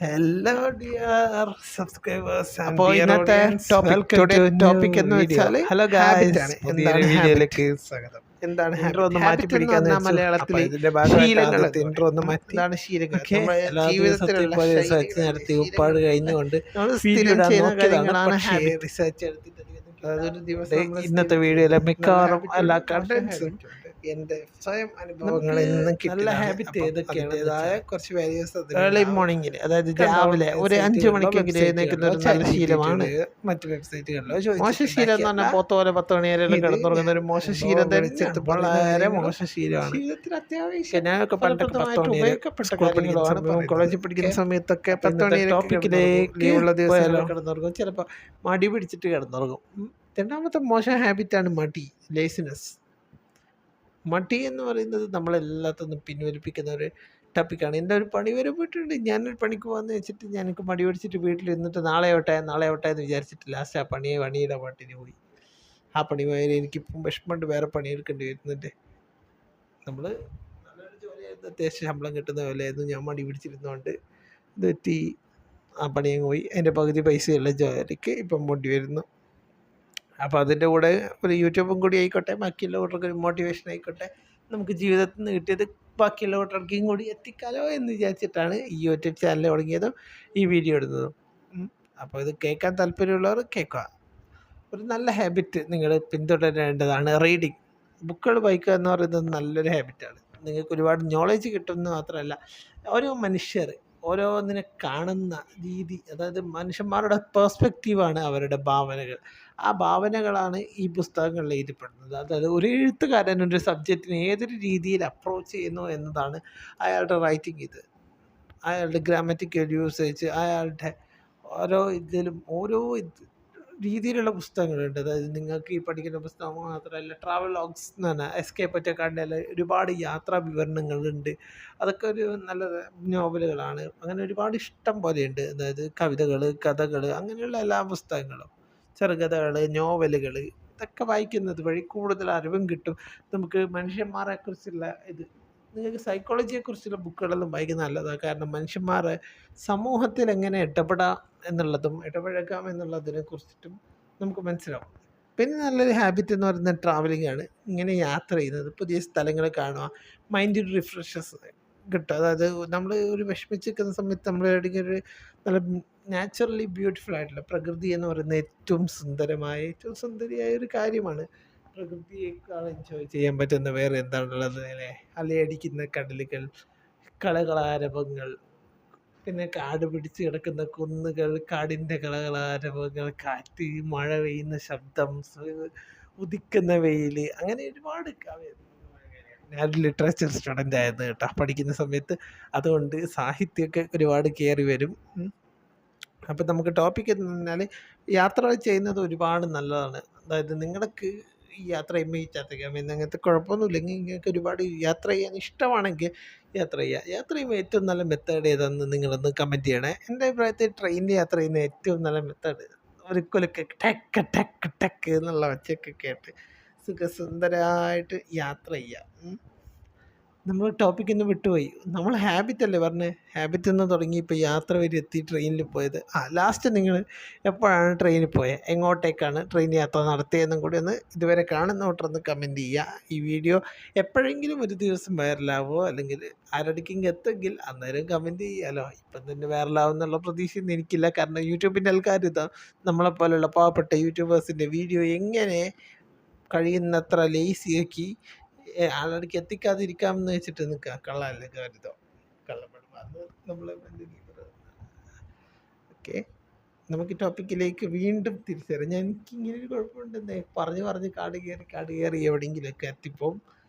Hello dear subscribers and അപ്പോൾ dear ഇന്നത്തെ audience, topic welcome to topic എന്ന് വെച്ചാൽ ഹലോ ഹാബിറ്റ് ഗായ്സ്, ആണ്. പുതിയൊരു എന്താണ് വീഡിയോയിലേക്ക് സ്വാഗതം. എന്താണ് ഇൻട്രോ ഒന്ന് മാറ്റി ഹാബിറ്റ് എന്ന് പിടിക്കാന്ന് പറഞ്ഞാൽ വെച്ചു. മലയാളത്തിൽ അപ്പോൾ ഇതിന്റെ ഭാഗമായിട്ട് ശീലങ്ങൾ ആദ്യത്തെ ഇൻട്രോ ഒന്ന് മാറ്റി. എന്താണ് ശീലങ്ങൾ? ഓക്കെ, നമ്മുടെ എല്ലാ ദിവസത്തെയും ജീവിതത്തിലുള്ള പോലെ റിസർച്ച് ശൈലികൾ, നടത്തി ശീലങ്ങൾ ഉപ്പാട് കഴിഞ്ഞുകൊണ്ട് നമ്മൾ വീഡിയോ സ്ഥിരം ഇടാൻ ചെയ്യുന്ന നോക്കിയതാണ്. കാര്യങ്ങളാണ് പക്ഷേ ഹാബിറ്റ്. റിസർച്ച് എടുത്തിട്ട് അതൊരു ദിവസം നമ്മൾ ഇന്നത്തെ സ്ഥിരം വീഡിയോയിലെ ചെയ്യുന്ന മിക്കവാറും നല്ല എല്ലാ habit ഉണ്ട്, കണ്ടന്റ്സും മോശം habit ഉണ്ട്. എന്റെ സ്വയം അനുഭവങ്ങളിൽ നിന്നും നല്ല കിട്ടിയതാണ്. ഹാബിറ്റ് അപ്പം ഏതൊക്കെയാണെന്ന് അതിൻ്റെതായ വെച്ചാൽ കുറച്ച് വാല്യൂസ് ഏർലി മോർണിംഗിൽ, അതായത് രാവിലെ ഒരു 5 മണിക്കെങ്കിലും എഴുന്നേൽക്കുന്ന ഒരു നല്ല ശീലമാണ്. മറ്റ് വെബ്സൈറ്റുകളിലോ മോശം ശീലം എന്ന് പറഞ്ഞാൽ 10 മണി വരെ കിടന്നുറങ്ങുന്ന ഒരു മോശം ശീലം തന്നെ, വളരെ മോശം ശീലമാണ്. ജീവിതത്തിൽ അത്യാവശ്യം ഞാനൊക്കെ പണ്ടൊക്കെ 10 മണി വരെ ഉപയോഗപ്പെട്ട സ്കൂൾ പഠിക്കുന്ന കാര്യങ്ങളാണ് സമയവും കോളേജിൽ പഠിക്കുന്ന സമയത്തൊക്കെ 10 മണി ടോപ്പിക്കിലേക്ക് ലീവുള്ള ദിവസങ്ങളിൽ പോയാലോ? കിടന്നുറങ്ങും. ചിലപ്പോൾ മടി പിടിച്ചിട്ട് കിടന്നുറങ്ങും. രണ്ടാമത്തെ മോശം ഹാബിറ്റാണ് മടി, ലേസിനെസ്. മടി എന്ന് പറയുന്നത് നമ്മളെല്ലാത്തുനിന്നും പിൻവലിപ്പിക്കുന്ന ഒരു ടോപ്പിക്കാണ്. എൻ്റെ ഒരു പണി വരെ പോയിട്ടുണ്ട്. ഞാനൊരു പണിക്ക് പോകാമെന്ന് വെച്ചിട്ട് എനിക്ക് മടി പിടിച്ചിട്ട് വീട്ടിലിരുന്നിട്ട് നാളെ ആവട്ടെ എന്ന് വിചാരിച്ചിട്ട് ലാസ്റ്റ് ആ പണിയുടെ പാട്ടിന് പോയി. ആ പണി പോയാൽ എനിക്കിപ്പം വിഷമമുണ്ട്, വേറെ പണിയെടുക്കേണ്ടി വരുന്നുണ്ട്. നമ്മൾ നല്ലൊരു ജോലിയായിരുന്നു, അത്യാവശ്യം ശമ്പളം കിട്ടുന്ന പോലെയായിരുന്നു. ഞാൻ മടി പിടിച്ചിരുന്നതുകൊണ്ട് ഇത് പറ്റി, ആ പണിയങ്ങ് പോയി. അതിൻ്റെ പകുതി പൈസയുള്ള ജോലിക്ക് ഇപ്പം പോണ്ടി വരുന്നു. അപ്പോൾ അതിൻ്റെ കൂടെ ഒരു യൂട്യൂബും കൂടി ആയിക്കോട്ടെ, ബാക്കിയുള്ള കൂട്ടർക്ക് ഒരു മോട്ടിവേഷൻ ആയിക്കോട്ടെ, നമുക്ക് ജീവിതത്തിൽ നിന്ന് കിട്ടിയത് ബാക്കിയുള്ള കൂട്ടർക്കും കൂടി എത്തിക്കാലോ എന്ന് വിചാരിച്ചിട്ടാണ് ഈ യൂട്യൂബ് ചാനൽ തുടങ്ങിയതും ഈ വീഡിയോ ഇടുന്നതും. അപ്പോൾ ഇത് കേൾക്കാൻ താല്പര്യമുള്ളവർ കേൾക്കുക. ഒരു നല്ല ഹാബിറ്റ് നിങ്ങൾ പിന്തുടരേണ്ടതാണ് റീഡിങ്. ബുക്കുകൾ വായിക്കുക എന്ന് പറയുന്നത് നല്ലൊരു ഹാബിറ്റാണ്. നിങ്ങൾക്ക് ഒരുപാട് നോളേജ് കിട്ടുമെന്ന് മാത്രമല്ല, ഓരോ മനുഷ്യർ ഓരോന്നിനെ കാണുന്ന രീതി, അതായത് മനുഷ്യന്മാരുടെ പേഴ്സ്പെക്റ്റീവാണ് അവരുടെ ഭാവനകൾ. ആ ഭാവനകളാണ് ഈ പുസ്തകങ്ങളിൽ എഴുതപ്പെടുന്നത്. അതായത് ഒരു എഴുത്തുകാരൻ ഒരു സബ്ജക്റ്റിനെ ഏതൊരു രീതിയിൽ അപ്രോച്ച് ചെയ്യുന്നു എന്നതാണ് അയാളുടെ റൈറ്റിംഗ്. ഇത് അയാളുടെ ഗ്രാമറ്റിക്കൽ യൂസേജ്, അയാളുടെ ഓരോ രീതിയിലുള്ള പുസ്തകങ്ങളുണ്ട്. അതായത് നിങ്ങൾക്ക് ഈ പഠിക്കുന്ന പുസ്തകം മാത്രമല്ല, ട്രാവൽ ലോഗ്സ് എന്ന് പറഞ്ഞാൽ എസ്കേപ്പ് ഒറ്റക്കാടിൻ്റെ ഒരുപാട് യാത്രാ വിവരണങ്ങളുണ്ട്. അതൊക്കെ ഒരു നല്ല നോവലുകളാണ്. അങ്ങനെ ഒരുപാട് ഇഷ്ടം പോലെയുണ്ട്. അതായത് കവിതകൾ, കഥകൾ, അങ്ങനെയുള്ള എല്ലാ പുസ്തകങ്ങളും, ചെറുകഥകൾ, നോവലുകൾ, ഇതൊക്കെ വായിക്കുന്നത് വഴി കൂടുതൽ അറിവും കിട്ടും. നമുക്ക് മനുഷ്യന്മാരെക്കുറിച്ചുള്ള നിങ്ങൾക്ക് സൈക്കോളജിയെക്കുറിച്ചുള്ള ബുക്കുകളെല്ലാം വായിക്കുന്നത് നല്ലതാണ്. കാരണം മനുഷ്യന്മാരെ സമൂഹത്തിൽ എങ്ങനെ ഇടപഴകാം എന്നുള്ളതിനെ കുറിച്ചിട്ടും നമുക്ക് മനസ്സിലാവും. പിന്നെ നല്ലൊരു ഹാബിറ്റ് എന്ന് പറയുന്നത് ട്രാവലിംഗ് ആണ്. ഇങ്ങനെ യാത്ര ചെയ്യുന്നത്, പുതിയ സ്ഥലങ്ങൾ കാണുക, മൈൻഡ് റിഫ്രഷസ് കിട്ടും. അതായത് നമ്മൾ ഒരു വിഷമിച്ച് നിൽക്കുന്ന സമയത്ത് നമ്മൾ എവിടെയെങ്കിലും ഒരു നല്ല നാച്ചുറലി ബ്യൂട്ടിഫുൾ ആയിട്ടുള്ള പ്രകൃതി എന്ന് പറയുന്നത് ഏറ്റവും സുന്ദരിയായ ഒരു കാര്യമാണ്. പ്രകൃതിയേക്കാൾ എൻജോയ് ചെയ്യാൻ പറ്റുന്ന വേറെ എന്താണുള്ളത് അല്ലേ? അലയടിക്കുന്ന കടലുകൾ, കളകളാരവങ്ങൾ, പിന്നെ കാട് പിടിച്ച് കിടക്കുന്ന കുന്നുകൾ, കാടിൻ്റെ കളകളാരവങ്ങൾ, കാറ്റ്, മഴ പെയ്യുന്ന ശബ്ദം, ഉദിക്കുന്ന വെയിൽ, അങ്ങനെ ഒരുപാട്. ഞാനൊരു ലിറ്ററേച്ചർ സ്റ്റുഡൻ്റ് ആയിരുന്നു കേട്ടോ പഠിക്കുന്ന സമയത്ത്. അതുകൊണ്ട് സാഹിത്യമൊക്കെ ഒരുപാട് കയറി വരും. അപ്പം നമുക്ക് ടോപ്പിക് എന്ന് പറഞ്ഞാൽ യാത്ര ചെയ്യുന്നത് ഒരുപാട് നല്ലതാണ്. അതായത് നിങ്ങൾക്ക് ഈ യാത്ര ചെയ്യുമ്പോൾ ഈ യാത്ര ചെയ്യാം എന്നങ്ങനത്തെ കുഴപ്പമൊന്നുമില്ലെങ്കിൽ, നിങ്ങൾക്ക് ഒരുപാട് യാത്ര ചെയ്യാൻ ഇഷ്ടമാണെങ്കിൽ യാത്ര ചെയ്യുമ്പോൾ ഏറ്റവും നല്ല മെത്തേഡ് ഏതാണെന്ന് നിങ്ങളൊന്ന് കമൻറ്റ് ചെയ്യണേ. എൻ്റെ അഭിപ്രായത്തിൽ ട്രെയിനിൽ യാത്ര ചെയ്യുന്ന ഏറ്റവും നല്ല മെത്തേഡ്, ഒരു കൊലക്ക് ടക്ക് ടക്ക് ടക്ക് എന്നുള്ള ഒച്ചയൊക്കെ കേട്ട് സുഖസുന്ദരമായിട്ട് യാത്ര ചെയ്യാം. നമ്മൾ ടോപ്പിക്കിൽ നിന്ന് വിട്ടുപോയി. നമ്മൾ ഹാബിറ്റ് അല്ലേ പറഞ്ഞത്? ഹാബിറ്റ് നിന്ന് തുടങ്ങി ഇപ്പോൾ യാത്ര വരെ എത്തി ട്രെയിനിൽ പോയത്. ലാസ്റ്റ് നിങ്ങൾ എപ്പോഴാണ് ട്രെയിനിൽ പോയത്, എങ്ങോട്ടേക്കാണ് ട്രെയിൻ യാത്ര നടത്തിയതെന്നും കൂടി ഒന്ന് ഇതുവരെ കാണുന്ന കൂട്ടറൊന്ന് കമൻറ്റ് ചെയ്യുക. ഈ വീഡിയോ എപ്പോഴെങ്കിലും ഒരു ദിവസം വൈറലാവോ അല്ലെങ്കിൽ ആരടിക്കെങ്കിൽ എത്തുമെങ്കിൽ അന്നേരം കമൻറ്റ് ചെയ്യാമല്ലോ. ഇപ്പം തന്നെ വൈറലാവും എന്നുള്ള പ്രതീക്ഷയൊന്നും എനിക്കില്ല. കാരണം യൂട്യൂബിൻ്റെ ആൾക്കാർ നമ്മളെപ്പോലുള്ള പാവപ്പെട്ട യൂട്യൂബേഴ്സിൻ്റെ വീഡിയോ എങ്ങനെ കഴിയുന്നത്ര ലേസിയാക്കി ആളടിക്ക് എത്തിക്കാതിരിക്കാമെന്ന് വെച്ചിട്ട് നിൽക്കുക. കള്ളല്ലേ കരുതോ, കള്ളപ്പെടും. അത് നമ്മൾ ഓക്കെ. നമുക്ക് ടോപ്പിക്കിലേക്ക് വീണ്ടും തിരിച്ചുവരാം. എനിക്കിങ്ങനെ ഒരു കുഴപ്പമുണ്ടെന്നേ, പറഞ്ഞ് കാട് കയറി എവിടെയെങ്കിലുമൊക്കെ എത്തിപ്പോവും.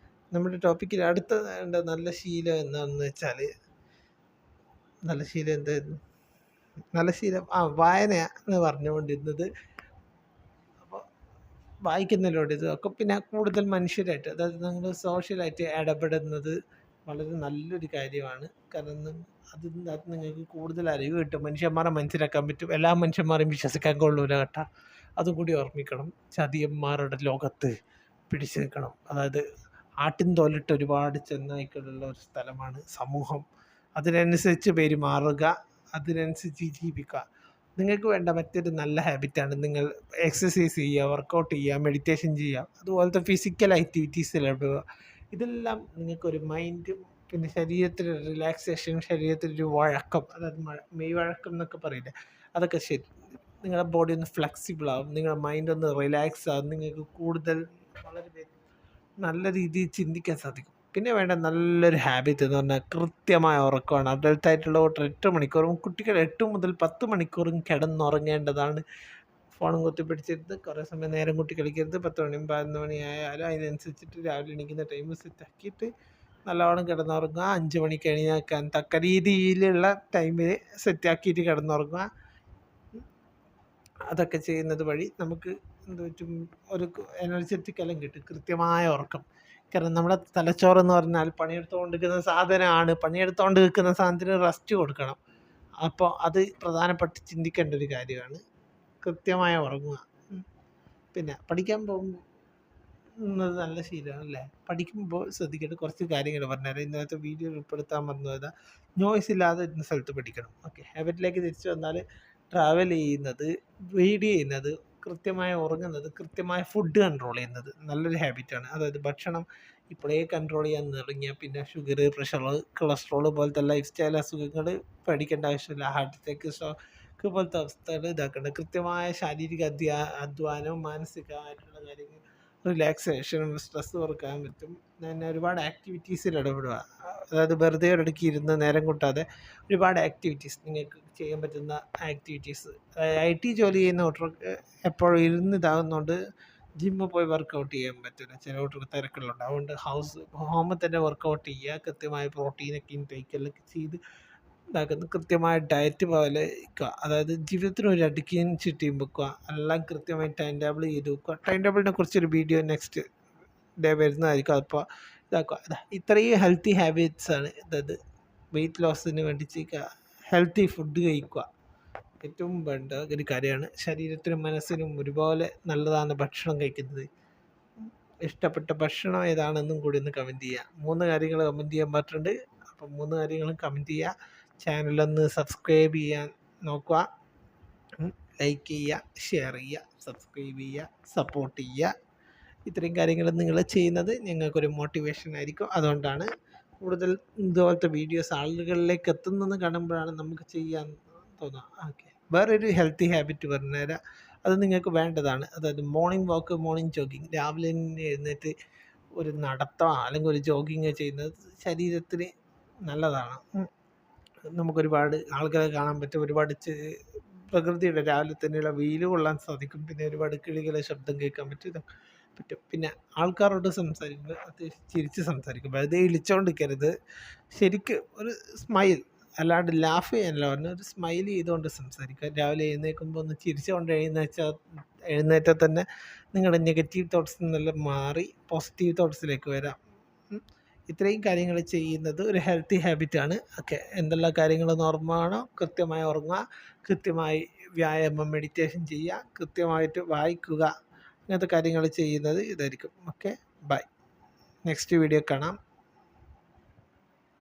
നമ്മുടെ ടോപ്പിക്കിൽ അടുത്ത നല്ല ശീലം എന്താണെന്ന് വെച്ചാൽ, നല്ല ശീലം എന്തായിരുന്നു? നല്ല ശീലം വായന എന്ന് പറഞ്ഞുകൊണ്ടിരുന്നത്. വായിക്കുന്നതിലൂടെ ഇതൊക്കെ പിന്നെ കൂടുതൽ മനുഷ്യരായിട്ട്, അതായത് നിങ്ങൾ സോഷ്യലായിട്ട് ഇടപെടുന്നത് വളരെ നല്ലൊരു കാര്യമാണ്. കാരണം അതിനകത്ത് നിങ്ങൾക്ക് കൂടുതൽ അറിവ് കിട്ടും, മനുഷ്യന്മാരെ മനസ്സിലാക്കാൻ പറ്റും. എല്ലാ മനുഷ്യന്മാരെയും വിശ്വസിക്കാൻ കൊള്ളൂല കേട്ടോ, അതും കൂടി ഓർമ്മിക്കണം. ചതിയന്മാരുടെ ലോകത്ത് പിടിച്ചു നിൽക്കണം. അതായത് ആട്ടിൻ തോലിട്ട് ഒരുപാട് ചെന്നായ്ക്കളുള്ള ഒരു സ്ഥലമാണ് സമൂഹം. അതിനനുസരിച്ച് പെരുമാറുക, അതിനനുസരിച്ച് ജീവിക്കുക. നിങ്ങൾക്ക് വേണ്ട മറ്റൊരു നല്ല ഹാബിറ്റാണ് നിങ്ങൾ എക്സസൈസ് ചെയ്യുക, വർക്കൗട്ട് ചെയ്യുക, മെഡിറ്റേഷൻ ചെയ്യുക, അതുപോലത്തെ ഫിസിക്കൽ ആക്ടിവിറ്റീസിൽ ഏർപ്പെടുക. ഇതെല്ലാം നിങ്ങൾക്കൊരു മൈൻഡും പിന്നെ ശരീരത്തിൽ റിലാക്സേഷൻ, ശരീരത്തിലൊരു വഴക്കം, അതായത് മെയ് വഴക്കം എന്നൊക്കെ പറയില്ലേ, അതൊക്കെ ശരി. നിങ്ങളുടെ ബോഡി ഒന്ന് ഫ്ലെക്സിബിൾ ആവും, നിങ്ങളുടെ മൈൻഡ് ഒന്ന് റിലാക്സ് ആവും, നിങ്ങൾക്ക് കൂടുതൽ വളരെ നല്ല രീതിയിൽ ചിന്തിക്കാൻ സാധിക്കും. പിന്നെ വേണ്ട നല്ലൊരു ഹാബിറ്റ് എന്ന് പറഞ്ഞാൽ കൃത്യമായ ഉറക്കമാണ്. അഡൽട്ടായിട്ടുള്ളവർ 8 മണിക്കൂറും, കുട്ടികൾ 8 മുതൽ 10 മണിക്കൂറും കിടന്നുറങ്ങേണ്ടതാണ്. ഫോണും കുത്തിപ്പിടിച്ചിരുന്ന് കുറേ സമയം നേരം കൂട്ടി കളിക്കരുത്. 10 മണിയും 11 മണിയായാലും അതിനനുസരിച്ചിട്ട് രാവിലെ എണീക്കുന്ന ടൈം സെറ്റാക്കിയിട്ട് നല്ലവണ്ണം കിടന്നുറങ്ങുക. 5 മണിക്ക് എണീക്കാൻ തക്ക രീതിയിലുള്ള ടൈമിൽ സെറ്റാക്കിയിട്ട് കിടന്നുറങ്ങുക. അതൊക്കെ ചെയ്യുന്നത് വഴി നമുക്ക് എന്ത് പറ്റും, ഒരു എനർജറ്റിക് എല്ലാം കിട്ടും. കൃത്യമായ ഉറക്കം. കാരണം നമ്മുടെ തലച്ചോറെന്ന് പറഞ്ഞാൽ പണിയെടുത്തുകൊണ്ടിരിക്കുന്ന സാധനമാണ്. പണിയെടുത്തുകൊണ്ട് നിൽക്കുന്ന സാധനത്തിന് റെസ്റ്റ് കൊടുക്കണം. അപ്പോൾ അത് പ്രധാനപ്പെട്ട് ചിന്തിക്കേണ്ട ഒരു കാര്യമാണ്. കൃത്യമായ ഉറങ്ങുക. പിന്നെ പഠിക്കാൻ പോകുന്നത് നല്ല ശീലമാണ് അല്ലേ. പഠിക്കുമ്പോൾ ശ്രദ്ധിക്കേണ്ട കുറച്ച് കാര്യങ്ങൾ പറഞ്ഞുതരാം. ഇന്നത്തെ വീഡിയോ ഉൾപ്പെടുത്താൻ വന്നത് നോയ്സ് ഇല്ലാതെ ഇരുന്ന സ്ഥലത്ത് പഠിക്കണം. ഓക്കെ, ഹാബിറ്റിലേക്ക് തിരിച്ചു വന്നാൽ ട്രാവൽ ചെയ്യുന്നത്, റീഡ് ചെയ്യുന്നത്, കൃത്യമായി ഉറങ്ങുന്നത്, കൃത്യമായ ഫുഡ് കൺട്രോൾ ചെയ്യുന്നത് നല്ലൊരു ഹാബിറ്റാണ്. അതായത് ഭക്ഷണം ഇപ്പോഴേ കൺട്രോൾ ചെയ്യാൻ തുടങ്ങിയാൽ പിന്നെ ഷുഗർ, പ്രഷർ, കൊളസ്ട്രോൾ പോലത്തെ ലൈഫ് സ്റ്റൈൽ അസുഖങ്ങൾ പേടിക്കേണ്ട ആവശ്യമില്ല. ഹാർട്ട് അറ്റാക്ക്, സ്ട്രോക്ക് പോലത്തെ അവസ്ഥകൾ ഇതാക്കേണ്ട. കൃത്യമായ ശാരീരിക അധ്വാനവും മാനസികമായിട്ടുള്ള കാര്യങ്ങൾ, റിലാക്സേഷനും സ്ട്രെസ് കുറക്കാൻ പറ്റും. പിന്നെ ഒരുപാട് ആക്ടിവിറ്റീസിൽ ഇടപെടുക. അതായത് വെറുതെ ഒരിടയ്ക്ക് ഇരുന്ന് നേരം കൂട്ടാതെ ഒരുപാട് ആക്ടിവിറ്റീസ്, നിങ്ങൾക്ക് ചെയ്യാൻ പറ്റുന്ന ആക്ടിവിറ്റീസ്. IT ജോലി ചെയ്യുന്ന കുട്ടികൾക്ക് എപ്പോഴും ഇരുന്ന് ഇതാകുന്നതുകൊണ്ട് ജിമ്മിൽ പോയി വർക്കൗട്ട് ചെയ്യാൻ പറ്റില്ല. ചില കുട്ടികൾക്ക് തിരക്കുകളുണ്ട്. അതുകൊണ്ട് ഹോമിൽ തന്നെ വർക്കൗട്ട് ചെയ്യുക. കൃത്യമായ പ്രോട്ടീനൊക്കെ ഇൻടേക്കെല്ലാം ചെയ്ത് ഇതാക്കുന്നത്. കൃത്യമായ ഡയറ്റ് പോലെ വെക്കുക. അതായത് ജീവിതത്തിന് ഒരു അടുക്കിയും ചുറ്റിയും വെക്കുക. എല്ലാം കൃത്യമായി ടൈം ടേബിൾ ചെയ്ത് വെക്കുക. ടൈം ടേബിളിനെ കുറിച്ചൊരു വീഡിയോ നെക്സ്റ്റ് ഡേ വരുന്നതായിരിക്കും. അപ്പോൾ ഇതാക്കുക. ഇത്രയും ഹെൽത്തി ഹാബിറ്റ്സാണ്. അതായത് വെയിറ്റ് ലോസിന് വേണ്ടി ചെയ്യുക. ഹെൽത്തി ഫുഡ് കഴിക്കുക ഏറ്റവും വേണ്ട ഒരു കാര്യമാണ്. ശരീരത്തിനും മനസ്സിനും ഒരുപോലെ നല്ലതാണ് ഭക്ഷണം കഴിക്കുന്നത്. ഇഷ്ടപ്പെട്ട ഭക്ഷണം ഏതാണെന്നും കൂടി ഒന്ന് കമൻറ്റ് ചെയ്യുക. 3 കാര്യങ്ങൾ കമൻറ്റ് ചെയ്യാൻ പറഞ്ഞിട്ടുണ്ട്. അപ്പം 3 കാര്യങ്ങളും കമൻറ്റ് ചെയ്യുക. ചാനലൊന്ന് സബ്സ്ക്രൈബ് ചെയ്യാൻ നോക്കുക. ലൈക്ക് ചെയ്യുക, ഷെയർ ചെയ്യുക, സബ്സ്ക്രൈബ് ചെയ്യുക, സപ്പോർട്ട് ചെയ്യുക. ഇത്രയും കാര്യങ്ങൾ നിങ്ങൾ ചെയ്യുന്നത് ഞങ്ങൾക്കൊരു മോട്ടിവേഷൻ ആയിരിക്കും. അതുകൊണ്ടാണ് കൂടുതൽ ഇതുപോലത്തെ വീഡിയോസ് ആളുകളിലേക്ക് എത്തുന്നതെന്ന് കാണുമ്പോഴാണ് നമുക്ക് ചെയ്യാൻ തോന്നുക. ഓക്കെ, വേറൊരു ഹെൽത്തി ഹാബിറ്റ് പറഞ്ഞുതരാം. അത് നിങ്ങൾക്ക് വേണ്ടതാണ്. അതായത് മോർണിംഗ് വാക്ക്, മോർണിംഗ് ജോഗിങ്. രാവിലെ തന്നെ എഴുന്നേറ്റ് ഒരു നടത്തം അല്ലെങ്കിൽ ഒരു ജോഗിങ് ചെയ്യുന്നത് ശരീരത്തിന് നല്ലതാണ്. നമുക്കൊരുപാട് ആൾക്കാരെ കാണാൻ പറ്റും. ഒരുപാട് പ്രകൃതിയുടെ രാവിലെ തന്നെയുള്ള വെയിൽ കൊള്ളാൻ സാധിക്കും. പിന്നെ ഒരുപാട് കിളികളെ ശബ്ദം കേൾക്കാൻ പറ്റും. പിന്നെ ആൾക്കാരോട് സംസാരിക്കുമ്പോൾ അത്യാവശ്യം ചിരിച്ച് സംസാരിക്കും. വെറുതെ ഇളിച്ചുകൊണ്ടിരിക്കരുത്. ശരിക്ക് ഒരു സ്മൈൽ, അല്ലാണ്ട് ലാഫ് ചെയ്യാനല്ല പറഞ്ഞാൽ, ഒരു സ്മൈൽ ചെയ്തുകൊണ്ട് സംസാരിക്കുക. രാവിലെ എഴുന്നേൽക്കുമ്പോൾ ഒന്ന് ചിരിച്ചുകൊണ്ട് എഴുന്നേറ്റാൽ തന്നെ നിങ്ങളുടെ നെഗറ്റീവ് തോട്ട്സിൽ നിന്നെല്ലാം മാറി പോസിറ്റീവ് തോട്ട്സിലേക്ക് വരാം. ഇത്രയും കാര്യങ്ങൾ ചെയ്യുന്നത് ഒരു ഹെൽത്തി ഹാബിറ്റാണ്. ഓക്കെ, എന്തെല്ലാം കാര്യങ്ങൾ നോർമലാണോ കൃത്യമായി ഉറങ്ങുക, കൃത്യമായി വ്യായാമം, മെഡിറ്റേഷൻ ചെയ്യുക, കൃത്യമായിട്ട് വായിക്കുക, ഇങ്ങനത്തെ കാര്യങ്ങൾ ചെയ്യുന്നത് ഇതായിരിക്കും. Okay, by. നെക്സ്റ്റ് വീഡിയോ കാണാം.